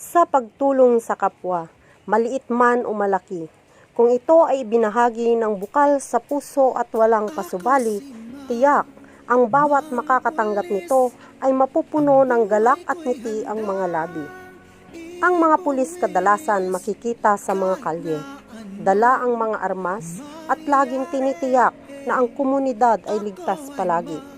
sa pagtulong sa kapwa, maliit man o malaki. Kung ito ay binahagi ng bukal sa puso at walang pasubali, tiyak ang bawat makakatanggap nito ay mapupuno ng galak at ngiti ang mga labi. Ang mga pulis kadalasan makikita sa mga kalye, dala ang mga armas at laging tinitiyak na ang komunidad ay ligtas palagi.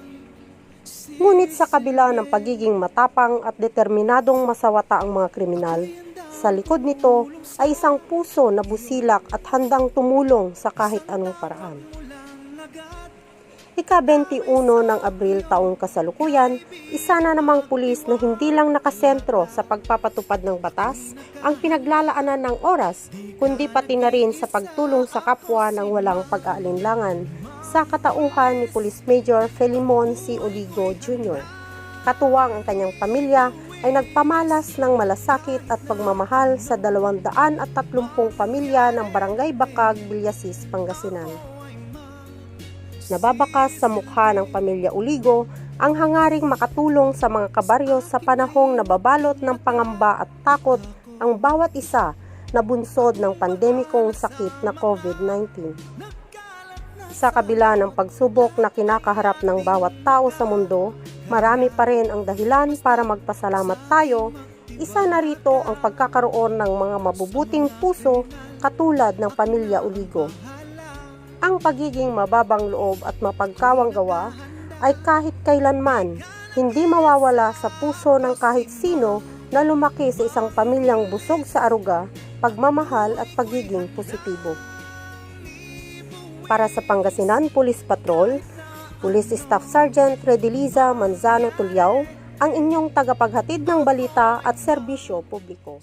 Ngunit sa kabila ng pagiging matapang at determinadong masawata ang mga kriminal, sa likod nito ay isang puso na busilak at handang tumulong sa kahit anong paraan. Ika-21 ng Abril taong kasalukuyan, isa na namang pulis na hindi lang nakasentro sa pagpapatupad ng batas ang pinaglalaanan ng oras, kundi pati na rin sa pagtulong sa kapwa ng walang pag-aalinlangan sa katauhan ni Police Major Felimon C. Oligo Jr. Katuwang ang kanyang pamilya ay nagpamalas ng malasakit at pagmamahal sa 230 pamilya ng Barangay Bakag, Villasis, Pangasinan. Nababakas sa mukha ng pamilya Oligo ang hangaring makatulong sa mga kabaryo sa panahong nababalot ng pangamba at takot ang bawat isa na bunsod ng pandemikong sakit na COVID-19. Sa kabila ng pagsubok na kinakaharap ng bawat tao sa mundo, marami pa rin ang dahilan para magpasalamat tayo. Isa na rito ang pagkakaroon ng mga mabubuting puso katulad ng pamilya Oligo. Ang pagiging mababang loob at mapagkawang gawa ay kahit kailanman hindi mawawala sa puso ng kahit sino na lumaki sa isang pamilyang busog sa aruga, pagmamahal at pagiging positibo. Para sa Pangasinan Police Patrol, Police Staff Sergeant Rediliza Manzano Tulyao, ang inyong tagapaghatid ng balita at serbisyo publiko.